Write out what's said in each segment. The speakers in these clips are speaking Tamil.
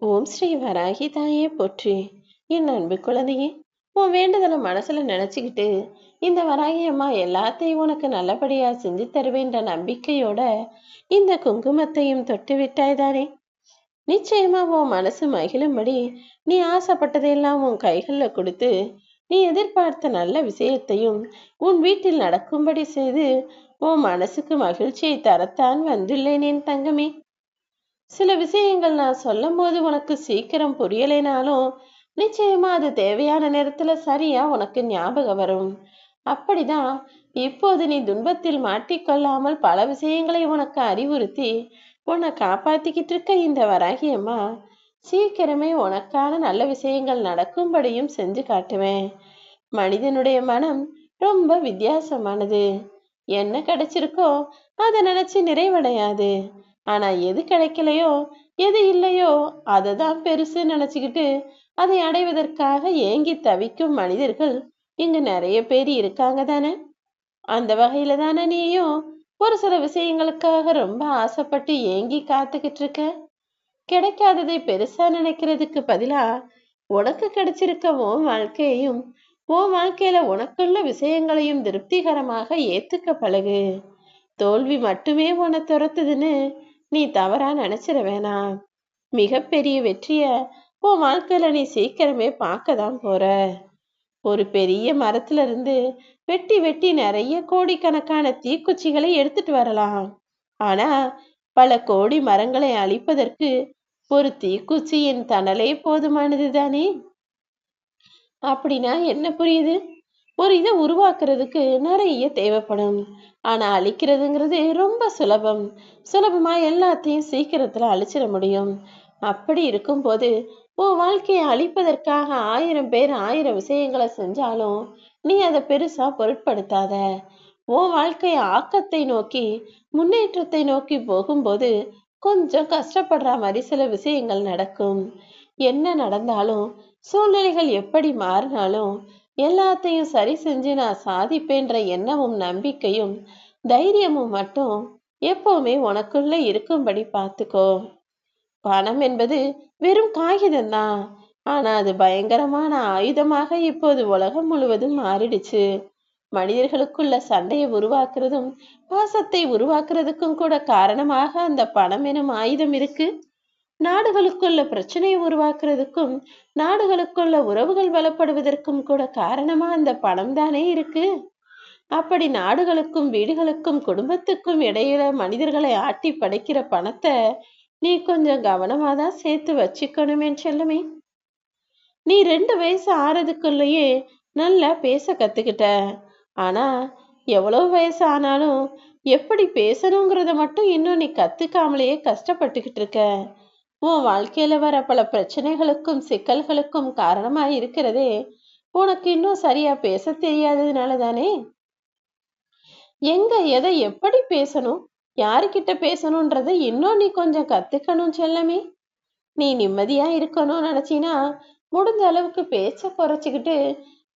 ஓம் ஸ்ரீ வராகி தாயே போற்றி. என் அன்பு குழந்தையே, உன் வேண்டுதலை மனசுல நினைச்சுக்கிட்டு இந்த வராகி அம்மா எல்லாத்தையும் உனக்கு நல்லபடியா செஞ்சு தருவேன்ற நம்பிக்கையோட இந்த குங்குமத்தையும் தொட்டு விட்டாய்தானே. நிச்சயமா உன் மனசு மகிழும்படி நீ ஆசைப்பட்டதையெல்லாம் உன் கைகள்ல கொடுத்து நீ எதிர்பார்த்த நல்ல விஷயத்தையும் உன் வீட்டில் நடக்கும்படி செய்து உன் மனசுக்கு மகிழ்ச்சியை தரத்தான் வந்துள்ளேன் என் தங்கமே. சில விஷயங்கள் நான் சொல்லும் போது உனக்கு சீக்கிரம் புரியலைனாலும் நிச்சயமா அது தேவையான நேரத்துல சரியா உனக்கு ஞாபகம் வரும். அப்படிதான் இப்போது நீ துன்பத்தில் மாட்டிக்கொள்ளாமல் பல விஷயங்களை உனக்கு அறிவுறுத்தி உன்னை காப்பாத்திக்கிட்டு இருக்க இந்த வராகி அம்மா சீக்கிரமே உனக்கான நல்ல விஷயங்கள் நடக்கும்படியும் செஞ்சு காட்டுவேன். மனிதனுடைய மனம் ரொம்ப வித்தியாசமானது. என்ன கிடைச்சிருக்கோ அதை நினைச்சு நிறைவடையாது. ஆனா எது கிடைக்கலையோ எது இல்லையோ அதை தான் பெருசு நினைச்சுக்கிட்டு அதை அடைவதற்காக ஏங்கி தவிக்கும் மனிதர்கள் இங்கு நிறைய பேர் இருக்காங்க தானே. அந்த வகையில தானே நீயும் ஒரு சில விஷயங்களுக்காக ரொம்ப ஆசைப்பட்டு ஏங்கி காத்துக்கிட்டு இருக்க. கிடைக்காததை பெருசா நினைக்கிறதுக்கு பதிலா உனக்கு கிடைச்சிருக்க உன் வாழ்க்கையையும் உன் வாழ்க்கையில உனக்குள்ள விஷயங்களையும் திருப்திகரமாக ஏத்துக்க பழகு. தோல்வி மட்டுமே உன்னை துரத்துதுன்னு நீ தவறா நினைச்சிட வேணாம். மிகப்பெரிய வெற்றிய உன் வாழ்க்கையில நீ சீக்கிரமே பார்க்க தான் போற. ஒரு பெரிய மரத்துல இருந்து வெட்டி வெட்டி நிறைய கோடிக்கணக்கான தீக்குச்சிகளை எடுத்துட்டு வரலாம். ஆனா பல கோடி மரங்களை அழிப்பதற்கு ஒரு தீக்குச்சியின் தணலே போதுமானது தானே. அப்படின்னா என்ன புரியுது? ஒரு இதை உருவாக்குறதுக்கு நிறைய தேவைப்படும். ஆனா அழிக்கிறதுங்கிறது ரொம்ப சுலபமா எல்லாத்தையும் சீக்கிரத்துல அழிச்சிட முடியும். அப்படி இருக்கும்போது உன் வாழ்க்கையை அழிப்பதற்காக 1000 பேர் 1000 விஷயங்களை செஞ்சாலும் நீ அதை பெருசா பொருட்படுத்தாத. உன் வாழ்க்கை ஆக்கத்தை நோக்கி முன்னேற்றத்தை நோக்கி போகும்போது கொஞ்சம் கஷ்டப்படுற மாதிரி சில விஷயங்கள் நடக்கும். என்ன நடந்தாலும் சூழ்நிலைகள் எப்படி மாறினாலும் எல்லாத்தையும் சரி செஞ்சு நான் சாதிப்பேன்ற எண்ணமும் நம்பிக்கையும் தைரியமும் மட்டும் எப்பவுமே உனக்குள்ள இருக்கும்படி பார்த்துக்கோ. பணம் என்பது வெறும் காகிதம்தான். ஆனா அது பயங்கரமான ஆயுதமாக இப்போது உலகம் முழுவதும் மாறிடுச்சு. மனிதர்களுக்குள்ள சண்டையை உருவாக்குறதும் பாசத்தை உருவாக்குறதுக்கும் கூட காரணமாக அந்த பணம் எனும் ஆயுதம் இருக்கு. நாடுகளுக்குள்ள பிரச்சனையை உருவாக்குறதுக்கும் நாடுகளுக்குள்ள உறவுகள் பலப்படுவதற்கும் கூட காரணமா அந்த பணம் தானே இருக்கு. அப்படி நாடுகளுக்கும் வீடுகளுக்கும் குடும்பத்துக்கும் இடையில மனிதர்களை ஆட்டி படைக்கிற பணத்தை நீ கொஞ்சம் கவனமாதான் சேர்த்து வச்சுக்கணுமே செல்லமே. நீ 2 வயசு ஆறதுக்குள்ளேயே நல்லா பேச கத்துக்கிட்ட. ஆனா எவ்வளவு வயசு ஆனாலும் எப்படி பேசணுங்கிறத மட்டும் இன்னும் நீ கத்துக்காமலேயே கஷ்டப்பட்டுக்கிட்டு இருக்க. உன் வாழ்க்கையில வர பல பிரச்சனைகளுக்கும் சிக்கல்களுக்கும் காரணமா இருக்கிறதே உனக்கு இன்னும் சரியா பேச தெரியாததுனால தானே. எங்க எதை எப்படி பேசணும் யாருக்கிட்ட பேசணும்ன்றத இன்னும் நீ கொஞ்சம் கத்துக்கணும் செல்லமே. நீ நிம்மதியா இருக்கணும்னு நினைச்சினா முடிஞ்ச அளவுக்கு பேச்ச குறைச்சுக்கிட்டு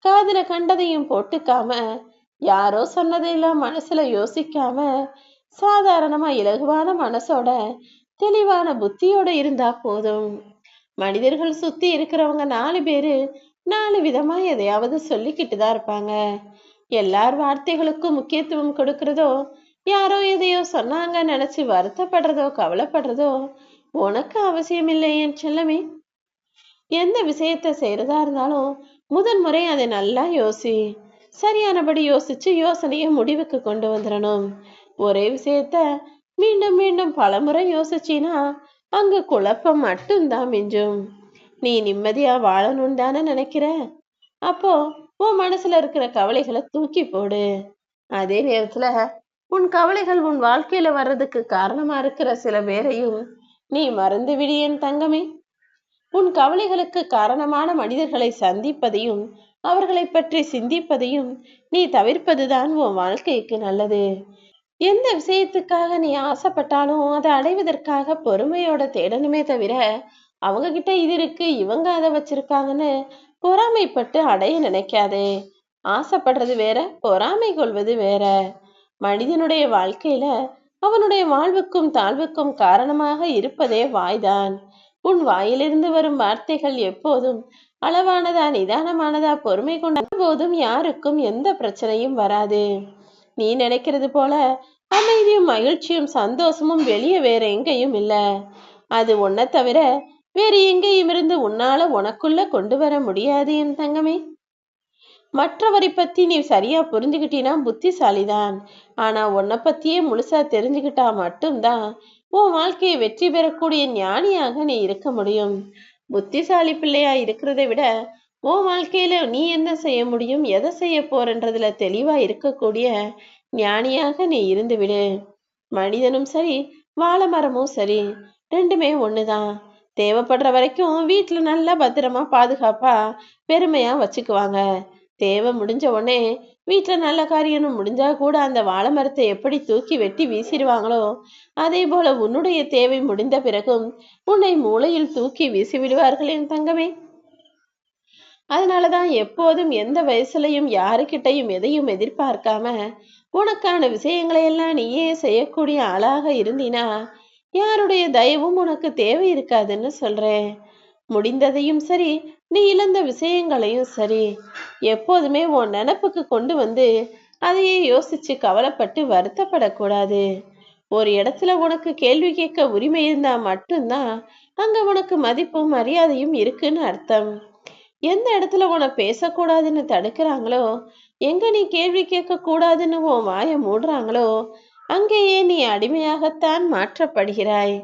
காதுல கண்டதையும் போட்டுக்காம யாரோ சொன்னதையெல்லாம் மனசுல யோசிக்காம சாதாரணமா இலகுவான மனசோட தெளிவான புத்தியோட இருந்தா போதும். மனிதர்கள் சுத்தி இருக்கிறவங்க 4 பேரு 4 விதமா எதையாவது சொல்லிக்கிட்டு தான் இருப்பாங்க. எல்லார் வார்த்தைகளுக்கும் முக்கியத்துவம் கொடுக்கறதோ யாரோ எதையோ சொன்னாங்க நினைச்சு வருத்தப்படுறதோ கவலைப்படுறதோ உனக்கு அவசியம் இல்லை என் செல்லமே. எந்த விஷயத்த செய்யறதா இருந்தாலும் முதல் முறை அதை நல்லா யோசி. சரியானபடி யோசிச்சு யோசனைய முடிவுக்கு கொண்டு வந்துடணும். ஒரே விஷயத்த மீண்டும் மீண்டும் பலமுறை யோசிச்சினா அங்க குழப்பம் மட்டும்தான் மிஞ்சும். நீ நிம்மதியா வாழணும்னு தானே நினைக்கிற. அப்போ உன் மனசுல இருக்கிற கவலைகளை தூக்கி போடு. அதே நேரத்துல உன் கவலைகள் உன் வாழ்க்கையில வர்றதுக்கு காரணமா இருக்கிற சில பேரையும் நீ மறந்து விடு என் தங்கமே. உன் கவலைகளுக்கு காரணமான மனிதர்களை சந்திப்பதையும் அவர்களை பற்றி சிந்திப்பதையும் நீ தவிர்ப்பதுதான் உன் வாழ்க்கைக்கு நல்லது. எந்த விஷயத்துக்காக நீ ஆசைப்பட்டாலும் அதை அடைவதற்காக பொறுமையோட தேடணுமே தவிர அவங்க கிட்ட இது இருக்கு இவங்க அதை வச்சிருக்காங்கன்னு பொறாமைப்பட்டு அடைய நினைக்காதே. ஆசைப்படுறது வேற, பொறாமை கொள்வது வேற. மனிதனுடைய வாழ்க்கையில அவனுடைய வாழ்வுக்கும் தாழ்வுக்கும் காரணமாக இருப்பதே வாய்தான். உன் வாயிலிருந்து வரும் வார்த்தைகள் எப்போதும் அளவானதா, நிதானமானதா, பொறுமை கொண்ட போதும் யாருக்கும் எந்த பிரச்சனையும் வராது. நீ நினைக்கிறது போல அமைதியும் மகிழ்ச்சியும் சந்தோஷமும் வெளியே வேற எங்கேயும் இல்ல. அது உன்னை தவிர வேறு எங்கேயும் இருந்து உன்னால உனக்குள்ள கொண்டு வர முடியாது என் தங்கமே. மற்றவரை பத்தி நீ சரியா புரிஞ்சுக்கிட்டீனா புத்திசாலிதான். ஆனா உன்னை பத்தியே முழுசா தெரிஞ்சுக்கிட்டா மட்டும்தான் உன் வாழ்க்கையை வெற்றி பெறக்கூடிய ஞானியாக நீ இருக்க முடியும். புத்திசாலி பிள்ளையா இருக்கிறதை விட உன் வாழ்க்கையில நீ என்ன செய்ய முடியும், எதை செய்ய போறன்றதுல தெளிவா இருக்கக்கூடிய ஞானியாக நீ இருந்து விடு. மனிதனும் சரி, வாழை மரமும் சரி, ரெண்டுமே ஒண்ணுதான். தேவைப்படுற வரைக்கும் வீட்டுல நல்லா பத்திரமா பாதுகாப்பா பெருமையா வச்சுக்குவாங்க. தேவை முடிஞ்ச உடனே வீட்டுல நல்ல காரியம்னு முடிஞ்சா கூட அந்த வாழை மரத்தை எப்படி தூக்கி வெட்டி வீசிடுவாங்களோ, அதே போல உன்னுடைய தேவை முடிந்த பிறகும் உன்னை மூளையில் தூக்கி வீசி விடுவார்கள் என் தங்கமே. அதனாலதான் எப்போதும் எந்த வயசுலயும் யாருக்கிட்டையும் எதையும் எதிர்பார்க்காம உனக்கான விஷயங்களை எல்லாம் நீயே செய்யக்கூடிய ஆளாக இருந்தினா யாருடைய தயவும் உனக்கு தேவை இருக்காதுன்னு சொல்றேன். முடிந்ததையும் சரி, நீ இழந்த விஷயங்களையும் சரி, எப்போதுமே உன் நினப்புக்கு கொண்டு வந்து அதையே யோசிச்சு கவலைப்பட்டு வருத்தப்படக்கூடாது. ஒரு இடத்துல உனக்கு கேள்வி கேட்க உரிமை இருந்தா மட்டும்தான் அங்க உனக்கு மதிப்பும் மரியாதையும் இருக்குன்னு அர்த்தம். எந்த இடத்துல உன்னை பேசக்கூடாதுன்னு தடுக்கிறாங்களோ, எங்க நீ கேள்வி கேட்க கூடாதுன்னு உன் வாயை மூடுறாங்களோ, அங்கேயே நீ அடிமையாகத்தான் மாற்றப்படுகிறாய்.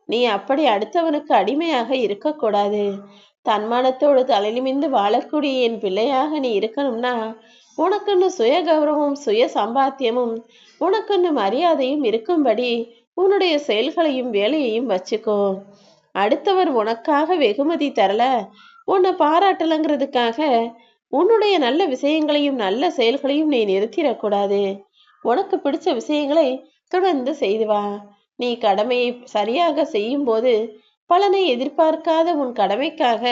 நீ அப்படி அடுத்தவனுக்கு அடிமையாக இருக்கக்கூடாது. தன்மானத்தோடு தலைநிமிந்து வாழக்கூடிய என் பிள்ளையாக நீ இருக்கணும்னா உனக்குன்னு சுய கௌரவமும் சுய சம்பாத்தியமும் உனக்குன்னு மரியாதையும் இருக்கும்படி உன்னுடைய செயல்களையும் வேலையையும் வச்சுக்கோ. அடுத்தவர் உனக்காக வெகுமதி தரல, உன்னை பாராட்டலங்கிறதுக்காக உன்னுடைய நல்ல விஷயங்களையும் நல்ல செயல்களையும் நீ நிறுத்திடக்கூடாது. உனக்கு பிடிச்ச விஷயங்களை தொடர்ந்து செய்து வா. நீ கடமையை சரியாக செய்யும் போது பலனை எதிர்பார்க்காத உன் கடமைக்காக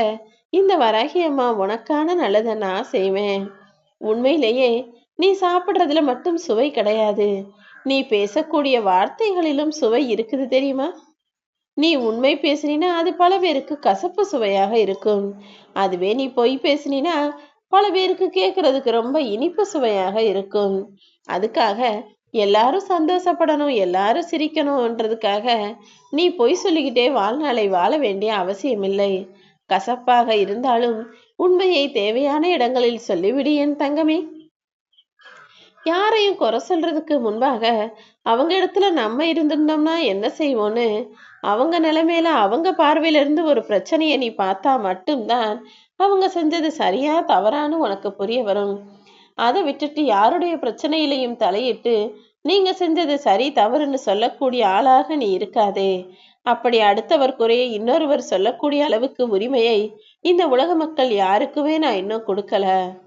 இந்த வராகி அம்மா உனக்கான நல்லதை நான் செய்வேன். உண்மையிலேயே நீ சாப்பிடுறதுல மட்டும் சுவை கிடையாது, நீ பேசக்கூடிய வார்த்தைகளிலும் சுவை இருக்குது தெரியுமா? நீ உண்மை பேசினா அது பல பேருக்கு கசப்பு சுவையாக இருக்கும். அதுவே நீ பொய் பேசினா பல பேருக்கு கேட்கறதுக்கு ரொம்ப இனிப்பு சுவையாக இருக்கும். அதுக்காக எல்லாரும் சந்தோஷப்படணும், எல்லாரும் சிரிக்கணும்ன்றதுக்காக நீ பொய் சொல்லிக்கிட்டே வாழ்நாளை வாழ வேண்டிய அவசியமில்லை. கசப்பாக இருந்தாலும் உண்மையை தேவையான இடங்களில் சொல்லிவிடு என் தங்கமே. யாரையும் குறை சொல்றதுக்கு முன்பாக அவங்க இடத்துல நம்ம இருந்திருந்தோம்னா என்ன செய்வோன்னு அவங்க நிலைமையில அவங்க பார்வையில இருந்து ஒரு பிரச்சனையை நீ பார்த்தா மட்டும்தான் அவங்க செஞ்சது சரியா தவறான்னு உனக்கு புரிய வரும். அதை விட்டுட்டு யாருடைய பிரச்சனையிலையும் தலையிட்டு நீங்க செஞ்சது சரி தவறுன்னு சொல்லக்கூடிய ஆளாக நீ இருக்காதே. அப்படி அடுத்தவர் குறையை இன்னொருவர் சொல்லக்கூடிய அளவுக்கு உரிமையை இந்த உலக மக்கள் யாருக்குமே நான் இன்னும் கொடுக்கல.